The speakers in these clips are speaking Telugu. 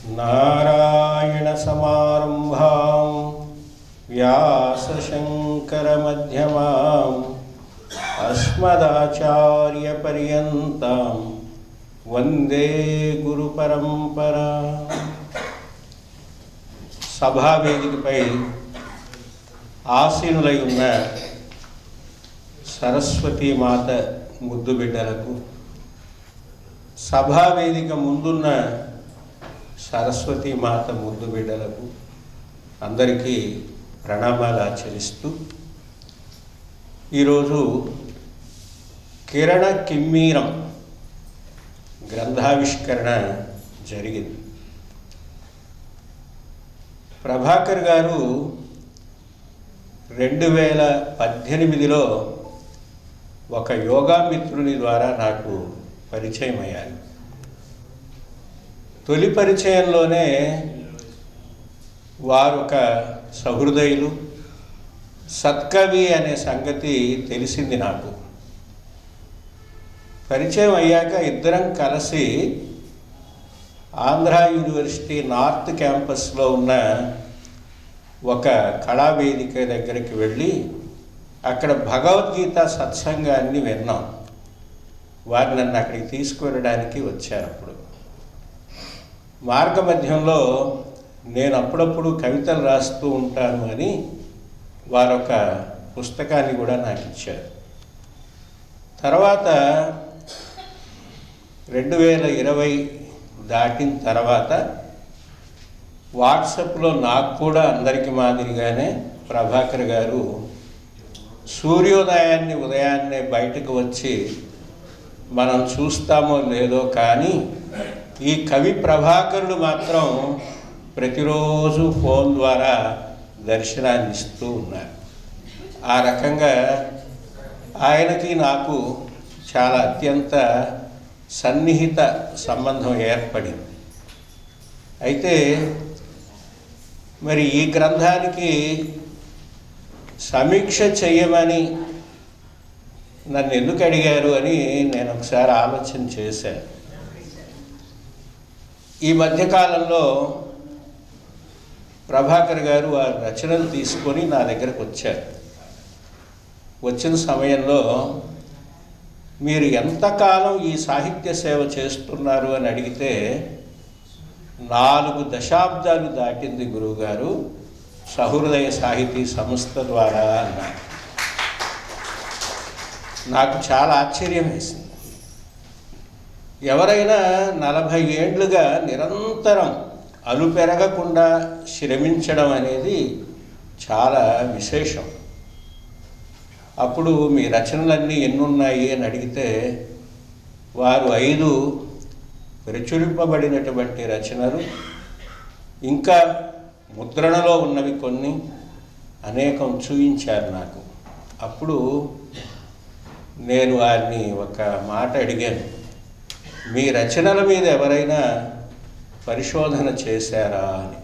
नारायणसमारम्भां व्यासशङ्करमध्यमाम् अस्मदाचार्यपर्यन्तां वन्दे गुरुपरम्परा। సభావేదికపై ఆసీనులై ఉన్న సరస్వతీమాత ముద్దు బిడ్డలకు, సభావేదిక ముందున్న సరస్వతీమాత ముద్దు బిడ్డలకు అందరికీ ప్రణామాలు ఆచరిస్తూ, ఈరోజు కిరణ కిమ్మీరం గ్రంథావిష్కరణ జరిగింది. ప్రభాకర్ గారు 2018లో ఒక యోగా మిత్రుని ద్వారా నాకు పరిచయం అయ్యారు. తొలి పరిచయంలోనే వారు ఒక సహృదయులు, సత్కవి అనే సంగతి తెలిసింది నాకు. పరిచయం అయ్యాక ఇద్దరం కలిసి ఆంధ్ర యూనివర్సిటీ నార్త్ క్యాంపస్లో ఉన్న ఒక కళావేదిక దగ్గరికి వెళ్ళి అక్కడ భగవద్గీత సత్సంగాన్ని విన్నాం. వారు నన్ను అక్కడికి తీసుకువెళ్ళడానికి వచ్చారు. అప్పుడు మార్గమధ్యంలో నేను అప్పుడప్పుడు కవితలు రాస్తూ ఉంటాను అని వారు ఒక పుస్తకాన్ని కూడా నాకు ఇచ్చారు. తర్వాత 2020 దాటిన తర్వాత వాట్సాప్లో నాకు కూడా అందరికీ మాదిరిగానే ప్రభాకర్ గారు సూర్యోదయాన్ని ఉదయాన్నే బయటకు వచ్చి మనం చూస్తామో లేదో కానీ ఈ కవి ప్రభాకరుడు మాత్రం ప్రతిరోజు ఫోన్ ద్వారా దర్శనాన్ని ఇస్తూ ఉన్నారు. ఆ రకంగా ఆయనకి నాకు చాలా అత్యంత సన్నిహిత సంబంధం ఏర్పడింది. అయితే మరి ఈ గ్రంథానికి సమీక్ష చేయమని నన్ను ఎందుకు అడిగారు అని నేను ఒకసారి ఆలోచన చేశాను. ఈ మధ్యకాలంలో ప్రభాకర్ గారు ఆ రచనలు తీసుకొని నా దగ్గరకు వచ్చారు. వచ్చిన సమయంలో మీరు ఎంతకాలం ఈ సాహిత్య సేవ చేస్తున్నారు అని అడిగితే 4 దశాబ్దాలు దాటింది గురువుగారు సహృదయ సాహితీ సంస్థ ద్వారా అన్నారు. నాకు చాలా ఆశ్చర్యం వేసింది. ఎవరైనా 40 ఏండ్లుగా నిరంతరం అలుపెరగకుండా శ్రమించడం అనేది చాలా విశేషం. అప్పుడు మీ రచనలన్నీ ఎన్నున్నాయి అని అడిగితే వారు 5 ప్రచురింపబడినటువంటి రచనలు, ఇంకా ముద్రణలో ఉన్నవి కొన్ని అనేకం చూయించారు నాకు. అప్పుడు నేను వారిని ఒక మాట అడిగాను, మీ రచనల మీద ఎవరైనా పరిశోధన చేశారా అని.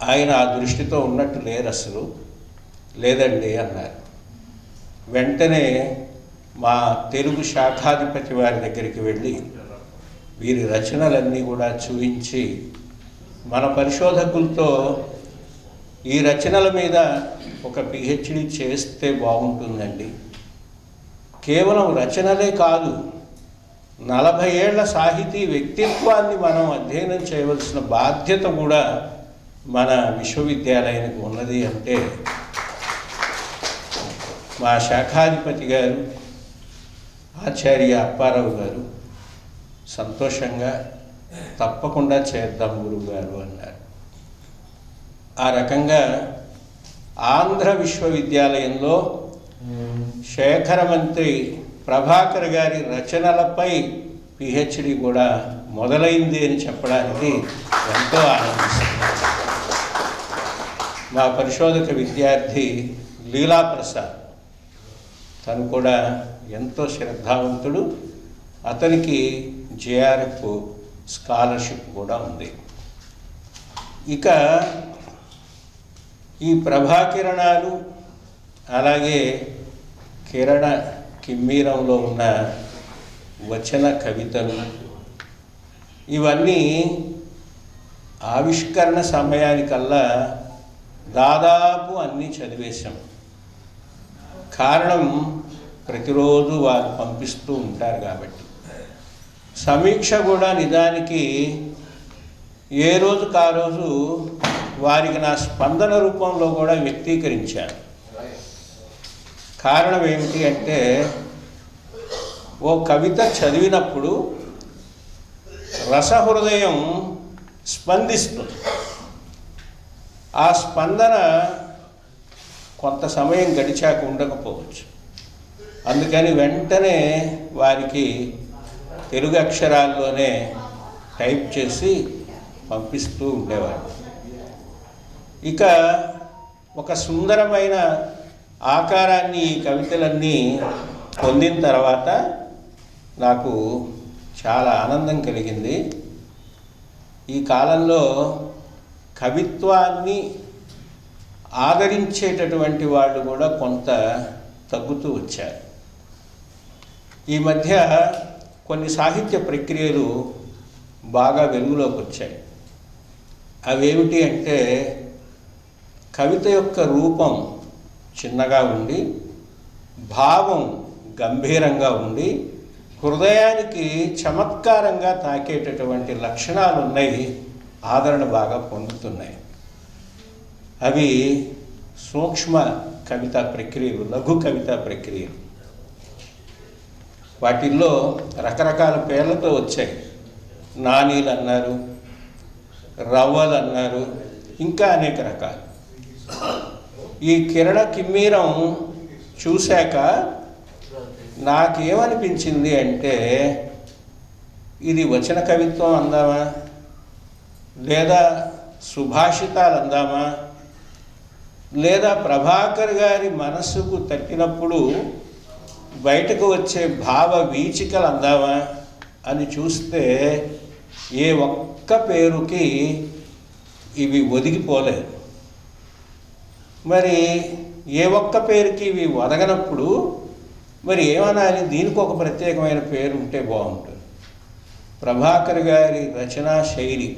ఆయన ఆ దృష్టితో ఉన్నట్టు లేరు, అసలు లేదండి అన్నారు. వెంటనే మా తెలుగు శాఖాధిపతి వారి దగ్గరికి వెళ్ళి వీరి రచనలన్నీ కూడా చూయించి, మన పరిశోధకులతో ఈ రచనల మీద ఒక పిహెచ్డి చేస్తే బాగుంటుందండి. కేవలం రచనలే కాదు, 40 ఏళ్ల సాహితీ వ్యక్తిత్వాన్ని మనం అధ్యయనం చేయవలసిన బాధ్యత కూడా మన విశ్వవిద్యాలయానికి ఉన్నది అంటే మా శాఖాధిపతి గారు ఆచార్య అప్పారావు గారు సంతోషంగా తప్పకుండా చేద్దాం గురువుగారు అన్నారు. ఆ రకంగా ఆంధ్ర విశ్వవిద్యాలయంలో శేఖర మంత్రి ప్రభాకర్ గారి రచనలపై పిహెచ్డి కూడా మొదలైంది అని చెప్పడానికి ఎంతో ఆనందిస్తుంది. మా పరిశోధక విద్యార్థి లీలాప్రసాద్, తను కూడా ఎంతో శ్రద్ధావంతుడు. అతనికి జేఆర్ఎఫ్ స్కాలర్షిప్ కూడా ఉంది. ఇక ఈ ప్రభాకిరణాలు అలాగే కిరణ కిమ్మీరంలో ఉన్న వచన కవితలు ఇవన్నీ ఆవిష్కరణ సమయానికల్లా దాదాపు అన్నీ చదివేశాం. కారణం ప్రతిరోజు వారు పంపిస్తూ ఉంటారు కాబట్టి. సమీక్ష కూడా నిజానికి ఏ రోజుకు ఆ రోజు వారికి నా స్పందన రూపంలో కూడా వ్యక్తీకరించాను. కారణం ఏమిటి అంటే, ఓ కవిత చదివినప్పుడు రసహృదయం స్పందిస్తుంది. ఆ స్పందన కొంత సమయం గడిచాక ఉండకపోవచ్చు. అందుకని వెంటనే వారికి తెలుగు అక్షరాల్లోనే టైప్ చేసి పంపిస్తూ ఉండేవారు. ఇక ఒక సుందరమైన ఆకారాన్ని ఈ కవితలన్నీ పొందిన తర్వాత నాకు చాలా ఆనందం కలిగింది. ఈ కాలంలో కవిత్వాన్ని ఆదరించేటటువంటి వాళ్ళు కూడా కొంత తగ్గుతూ వచ్చారు. ఈ మధ్య కొన్ని సాహిత్య ప్రక్రియలు బాగా వెలుగులోకి వచ్చాయి. అవేమిటి అంటే, కవిత యొక్క రూపం చిన్నగా ఉండి, భావం గంభీరంగా ఉండి, హృదయానికి చమత్కారంగా తాకేటటువంటి లక్షణాలు ఉన్నాయి, ఆదరణ బాగా పొందుతున్నాయి. అవి సూక్ష్మ కవితా ప్రక్రియలు, లఘు కవితా ప్రక్రియలు. వాటిల్లో రకరకాల పేర్లతో వచ్చాయి. నానీలు అన్నారు, రవ్వలు అన్నారు, ఇంకా అనేక రకాలు. ఈ కిరణ కిమ్మీరం చూశాక నాకేమనిపించింది అంటే, ఇది వచన కవిత్వం అందామా, లేదా సుభాషితాలు అందామా, లేదా ప్రభాకర్ గారి మనస్సుకు తట్టినప్పుడు బయటకు వచ్చే భావ వీచికలు అందామా అని చూస్తే ఏ ఒక్క పేరుకి ఇవి ఒదిగిపోలేదు. మరి ఏ ఒక్క పేరుకి ఇవి ఒదగనప్పుడు మరి ఏమనాలి? దీనికి ఒక ప్రత్యేకమైన పేరు ఉంటే బాగుంటుంది. ప్రభాకర్ గారి రచనా శైలి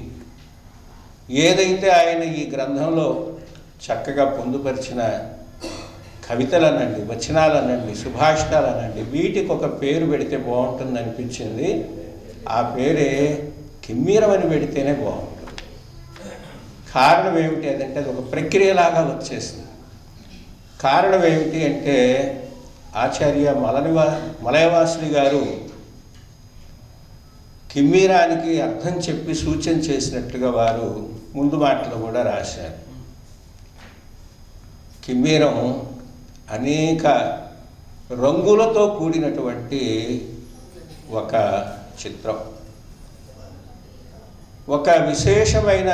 ఏదైతే ఆయన ఈ గ్రంథంలో చక్కగా పొందుపరిచిన కవితలనండి, వచనాలనండి, సుభాషితాలనండి, వీటికి ఒక పేరు పెడితే బాగుంటుంది అనిపించింది. ఆ పేరే కిమ్మీరం అని పెడితేనే బాగుంటుంది. కారణం ఏమిటి అదంటే, అది ఒక ప్రక్రియలాగా వచ్చేసింది. కారణం ఏమిటి అంటే, ఆచార్య మలయవాసుని గారు కిమ్మీరానికి అర్థం చెప్పి సూచన చేసినట్టుగా వారు ముందు మాటలు కూడా రాశారు. కిమ్మీరం అనేక రంగులతో కూడినటువంటి ఒక చిత్రం. ఒక విశేషమైన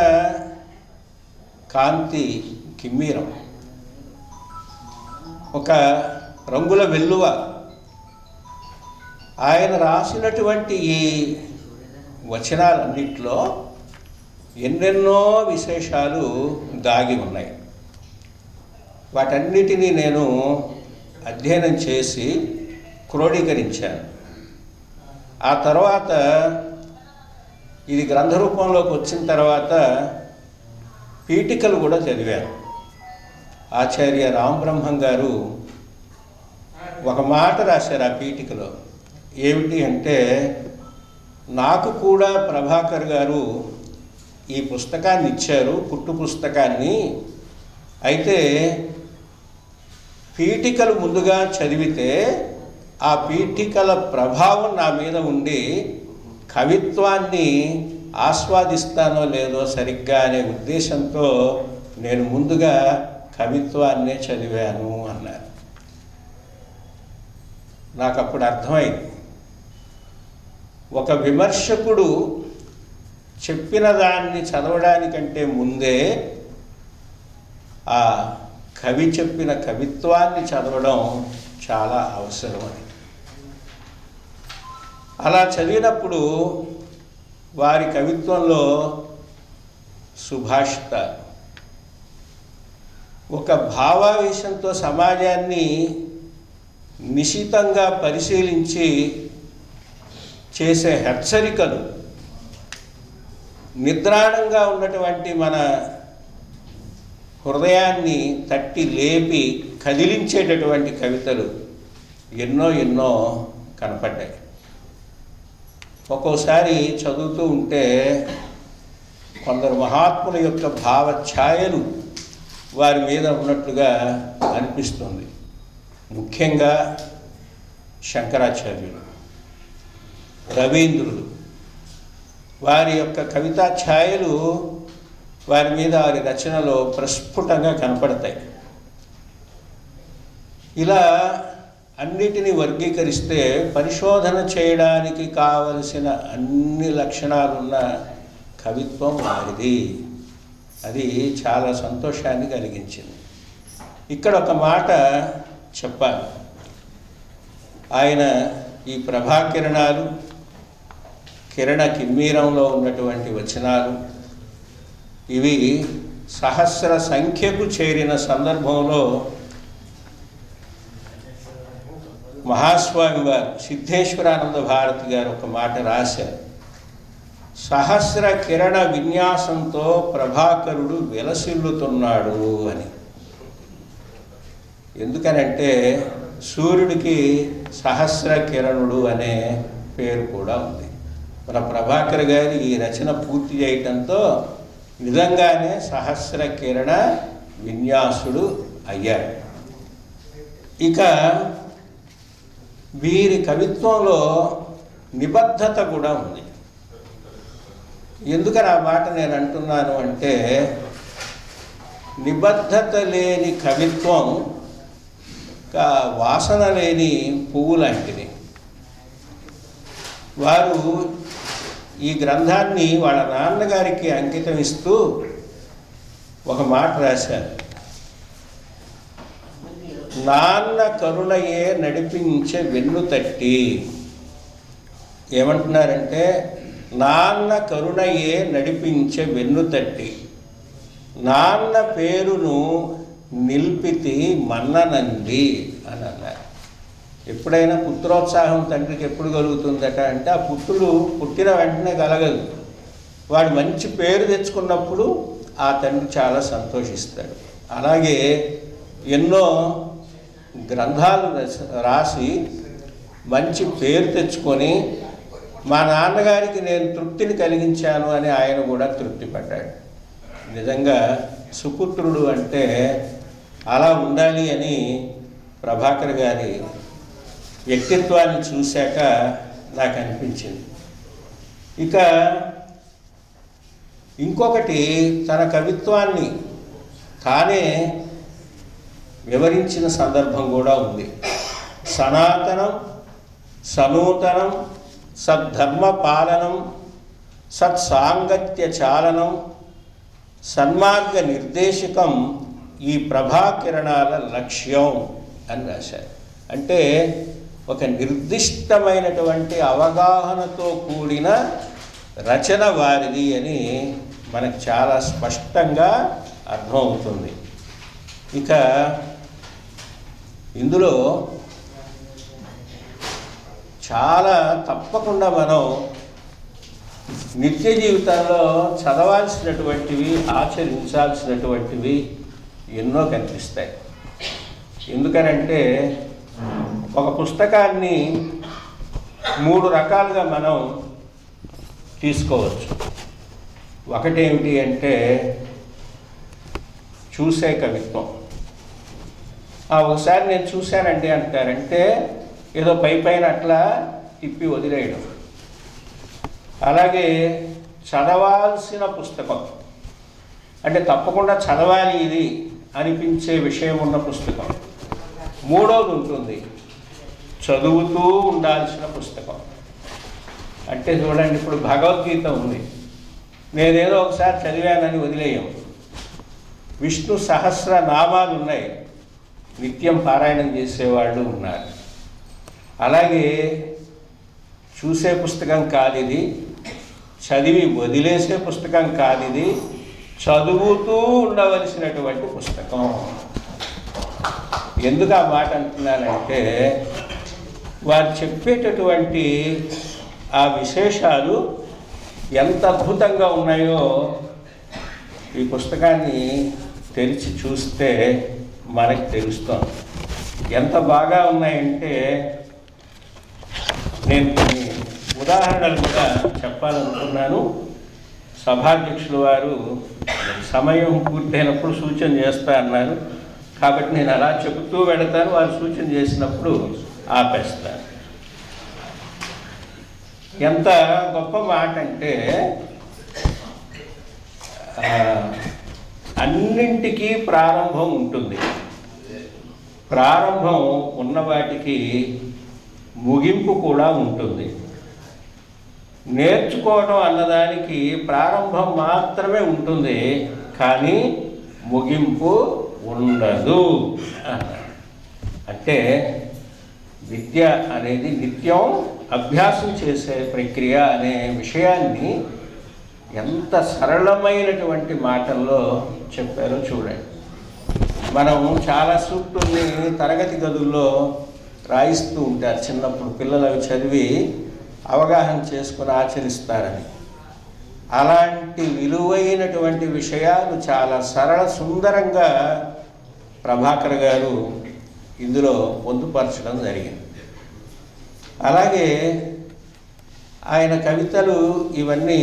కాంతి కిమ్మీరం, ఒక రంగుల వెల్లువ. ఆయన రాసినటువంటి ఈ వచనాలన్నింటిలో ఎన్నెన్నో విశేషాలు దాగి ఉన్నాయి. వాటన్నిటినీ నేను అధ్యయనం చేసి క్రోడీకరించాను. ఆ తర్వాత ఇది గ్రంథ రూపంలోకి వచ్చిన తర్వాత పీఠికలు కూడా చదివాను. ఆచార్య రామబ్రహ్మం గారు ఒక మాట రాశారు ఆ పీఠికలో. ఏమిటి అంటే, నాకు కూడా ప్రభాకర్ గారు ఈ పుస్తకాన్ని ఇచ్చారు, కుట్టు పుస్తకాన్ని. అయితే పీఠికలు ముందుగా చదివితే ఆ పీఠికల ప్రభావం నా మీద ఉండి కవిత్వాన్ని ఆస్వాదిస్తానో లేదో సరిగ్గా అనే ఉద్దేశంతో నేను ముందుగా కవిత్వాన్నే చదివాను అన్నారు. నాకు అప్పుడు అర్థమైంది, ఒక విమర్శకుడు చెప్పిన దాన్ని చదవడానికంటే ముందే ఆ కవి చెప్పిన కవిత్వాన్ని చదవడం చాలా అవసరమని. అలా చదివినప్పుడు వారి కవిత్వంలో సుభాషితాలు ఒక భావావేశంతో సమాజాన్ని నిశితంగా పరిశీలించి చేసే హెచ్చరికలు నిద్రాణంగా ఉన్నటువంటి మన హృదయాన్ని తట్టి లేపి కదిలించేటటువంటి కవితలు ఎన్నో ఎన్నో కనపడ్డాయి. ఒక్కోసారి చదువుతూ ఉంటే కొందరు మహాత్ముల యొక్క భావఛాయలు వారి మీద ఉన్నట్లుగా అనిపిస్తుంది. ముఖ్యంగా శంకరాచార్యులు, రవీంద్రులు, వారి యొక్క కవితా ఛాయలు వారి మీద వారి రచనలో ప్రస్ఫుటంగా కనపడతాయి. ఇలా అన్నిటినీ వర్గీకరిస్తే పరిశోధన చేయడానికి కావలసిన అన్ని లక్షణాలున్న కవిత్వం వారిది. అది చాలా సంతోషాన్ని కలిగించింది. ఇక్కడ ఒక మాట చెప్పాలి. ఆయన ఈ ప్రభాకిరణాలు, కిరణ కిమ్మీరంలో ఉన్నటువంటి వచనాలు ఇవి సహస్ర సంఖ్యకు చేరిన సందర్భంలో మహాస్వామి వారు సిద్ధేశ్వరానంద భారతి గారు ఒక మాట రాశారు. సహస్ర కిరణ విన్యాసంతో ప్రభాకరుడు విలసిల్లుతున్నాడు అని. ఎందుకనంటే సూర్యుడికి సహస్ర కిరణుడు అనే పేరు కూడా ఉంది. మన ప్రభాకర్ గారి ఈ రచన పూర్తి చేయటంతో నిజంగానే సహస్ర కిరణ విన్యాసుడు అయ్యాడు. ఇక వీరి కవిత్వంలో నిబద్ధత కూడా ఉంది. ఎందుకని ఆ మాట నేను అంటున్నాను అంటే, నిబద్ధత లేని కవిత్వం వాసన లేని పువ్వు లాంటిది. వారు ఈ గ్రంథాన్ని వాళ్ళ నాన్నగారికి అంకితం ఇస్తూ ఒక మాట రాశారు. నాన్న కరుణయే నడిపించే వెన్ను తట్టి. ఏమంటున్నారంటే, నాన్న కరుణయే నడిపించే వెన్ను తట్టి, నాన్న పేరును నిల్పితి మన్ననంది అని అన్నారు. ఎప్పుడైనా పుత్రోత్సాహం తండ్రికి ఎప్పుడు కలుగుతుందట అంటే, ఆ పుత్రుడు పుట్టిన వెంటనే కలగదు. వాడు మంచి పేరు తెచ్చుకున్నప్పుడు ఆ తండ్రి చాలా సంతోషిస్తాడు. అలాగే ఎన్నో గ్రంథాలు రాసి మంచి పేరు తెచ్చుకొని మా నాన్నగారికి నేను తృప్తిని కలిగించాను అని ఆయన కూడా తృప్తి పడ్డాడు. నిజంగా సుపుత్రుడు అంటే అలా ఉండాలి అని ప్రభాకర్ గారి వ్యక్తిత్వాన్ని చూశాక నాకు అనిపించింది. ఇక ఇంకొకటి, తన కవిత్వాన్ని తానే వివరించిన సందర్భం కూడా ఉంది. సనాతనం, సనూతనం, సద్ధర్మ పాలనం, సత్సాంగత్య చాలనం, సన్మార్గ నిర్దేశకం ఈ ప్రభాకిరణాల లక్ష్యం అని రాశారు. అంటే ఒక నిర్దిష్టమైనటువంటి అవగాహనతో కూడిన రచన వారిది అని మనకు చాలా స్పష్టంగా అర్థమవుతుంది. ఇక ఇందులో చాలా తప్పకుండా మనం నిత్య జీవితంలో చదవాల్సినటువంటివి, ఆచరించాల్సినటువంటివి ఎన్నో కనిపిస్తాయి. ఎందుకనంటే ఒక పుస్తకాన్ని 3 రకాలుగా మనం తీసుకోవచ్చు. ఒకటేమిటి అంటే చూసే కవిత్వం. ఒకసారి నేను చూశానండి అంటారంటే ఏదో పైన అట్లా తిప్పి వదిలేయడం. అలాగే చదవాల్సిన పుస్తకం అంటే తప్పకుండా చదవాలి ఇది అనిపించే విషయం ఉన్న పుస్తకం. మూడోది ఉంటుంది, చదువుతూ ఉండాల్సిన పుస్తకం. అంటే చూడండి, ఇప్పుడు భగవద్గీత ఉంది, నేనేదో ఒకసారి చదివానని వదిలేయం. విష్ణు సహస్ర నామాలు ఉన్నాయి, నిత్యం పారాయణం చేసేవాళ్ళు ఉన్నారు. అలాగే చూసే పుస్తకం కాదు ఇది, చదివి వదిలేసే పుస్తకం కాదు ఇది, చదువుతూ ఉండవలసినటువంటి పుస్తకం. ఎందుకు ఆ మాట అంటున్నానంటే, వారు చెప్పేటటువంటి ఆ విశేషాలు ఎంత అద్భుతంగా ఉన్నాయో ఈ పుస్తకాన్ని తెరిచి చూస్తే మనకి తెలుస్తుంది. ఎంత బాగా ఉన్నాయంటే నేను కొన్ని ఉదాహరణలు కూడా చెప్పాలనుకున్నాను. సభాధ్యక్షులు వారు సమయం పూర్తయినప్పుడు సూచన చేస్తా అన్నారు. కాబట్టి నేను అలా చెబుతూ వెళతాను, వారు సూచన చేసినప్పుడు ఆపేస్తాను. ఎంత గొప్ప మాట అంటే అన్నింటికీ ప్రారంభం ఉంటుంది. ప్రారంభం ఉన్న వాటికి ముగింపు కూడా ఉంటుంది. నేర్చుకోవడం అన్నదానికి ప్రారంభం మాత్రమే ఉంటుంది, కానీ ముగింపు ఉండదు. అంటే విద్య అనేది నిత్యం అభ్యాసం చేసే ప్రక్రియ అనే విషయాన్ని ఎంత సరళమైనటువంటి మాటల్లో చెప్పారో చూడండి. మనం చాలా సూక్తుల్ని తరగతి గదుల్లో రాయిస్తూ ఉంటారు చిన్నప్పుడు, పిల్లలు అవి చదివి అవగాహన చేసుకుని ఆచరిస్తారని. అలాంటి విలువైనటువంటి విషయాలు చాలా సరళ సుందరంగా ప్రభాకర్ గారు ఇందులో పొందుపరచడం జరిగింది. అలాగే ఆయన కవితలు ఇవన్నీ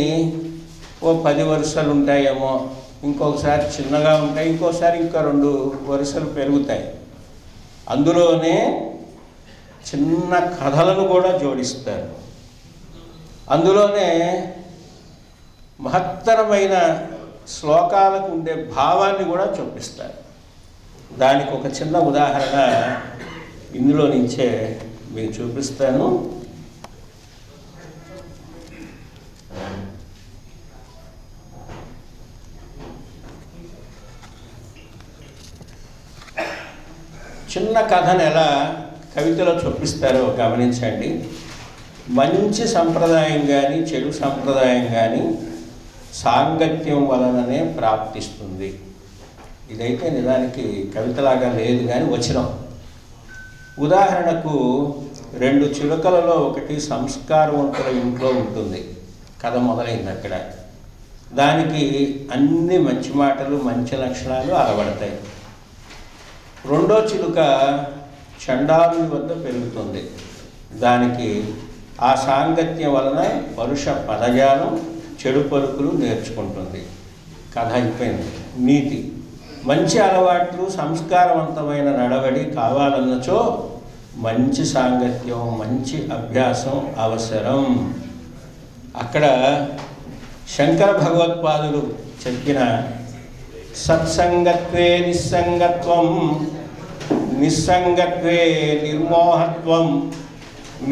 ఓ 10 వరుసలు ఉంటాయేమో, ఇంకొకసారి చిన్నగా ఉంటాయి, ఇంకోసారి ఇంకా 2 వరుసలు పెరుగుతాయి. అందులోనే చిన్న కథలను కూడా జోడిస్తారు. అందులోనే మహత్తరమైన శ్లోకాలకు ఉండే భావాన్ని కూడా చూపిస్తారు. దానికి ఒక చిన్న ఉదాహరణ ఇందులో నుంచే మీకు చూపిస్తాను. చిన్న కథను ఎలా కవితలో చూపిస్తారో గమనించండి. మంచి సంప్రదాయం కానీ చెడు సంప్రదాయం కానీ సాంగత్యం వలననే ప్రాప్తిస్తుంది. ఇదైతే నిజానికి కవితలాగా లేదు కానీ వచనం. ఉదాహరణకు 2 చిలుకలలో ఒకటి సంస్కారవంతుల ఇంట్లో ఉంటుంది. కథ మొదలైంది అక్కడ. దానికి అన్ని మంచి మాటలు మంచి లక్షణాలు అలవడతాయి. రెండో చిలుక చండాలుని వద్ద పెరుగుతుంది. దానికి ఆ సాంగత్యం వలన పరుష పదజాలం చెడు పలుకులు నేర్చుకుంటుంది. కథ అయిపోయింది. నీతి: మంచి అలవాట్లు సంస్కారవంతమైన నడవడి కావాలన్నచో మంచి సాంగత్యం మంచి అభ్యాసం అవసరం. అక్కడ శంకర భగవత్పాదులు చెప్పిన సత్సంగత్వే నిస్సంగత్వం, నిస్సంగత్వే నిర్మోహత్వం,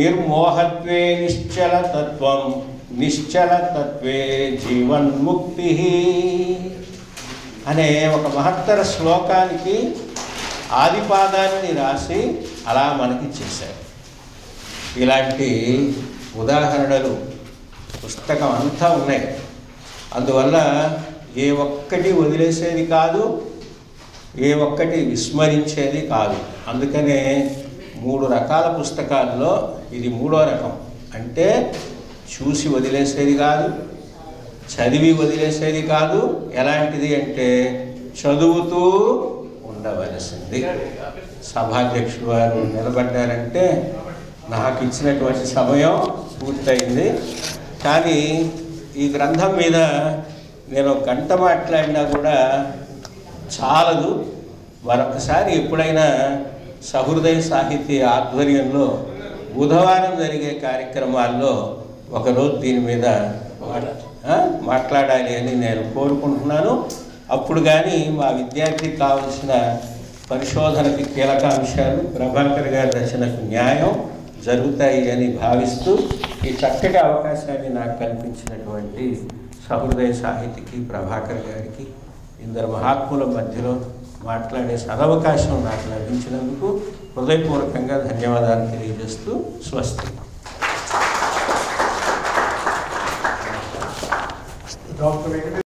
నిర్మోహత్వే నిశ్చలతత్వం, నిశ్చలతత్వే జీవన్ముక్తి అనే ఒక మహత్తర శ్లోకానికి ఆదిపాదాన్ని రాసి అలా మనకి చేశారు. ఇలాంటి ఉదాహరణలు పుస్తకం అంతా ఉన్నాయి. అందువల్ల ఏ ఒక్కటి వదిలేసేది కాదు, ఏ ఒక్కటి విస్మరించేది కాదు. అందుకనే 3 రకాల పుస్తకాల్లో ఇది 3వ రకం. అంటే చూసి వదిలేసేది కాదు, చదివి వదిలేసేది కాదు. ఎలాంటిది అంటే చదువుతూ ఉండవలసింది. సభాధ్యక్షుడు వారు నిలబడ్డారంటే నాకు ఇచ్చినటువంటి సమయం పూర్తయింది. కానీ ఈ గ్రంథం మీద నేను 1 గంట మాట్లాడినా కూడా చాలదు. మరొకసారి ఎప్పుడైనా సహృదయ సాహితీ ఆధ్వర్యంలో బుధవారం జరిగే కార్యక్రమాల్లో ఒకరోజు దీని మీద మాట్లాడాలి అని నేను కోరుకుంటున్నాను. అప్పుడు కానీ మా విద్యార్థికి కావలసిన పరిశోధనకి కీలక అంశాలు, ప్రభాకర్ గారి రచనకు న్యాయం జరుగుతాయి అని భావిస్తూ ఈ చక్కటి అవకాశాన్ని నాకు కల్పించినటువంటి సహృదయ సాహితీకి, ప్రభాకర్ గారికి, ఇందరు మహాత్ముల మధ్యలో మాట్లాడే సదవకాశం నాకు లభించినందుకు హృదయపూర్వకంగా ధన్యవాదాలు తెలియజేస్తూ స్వస్తి. డాక్టర్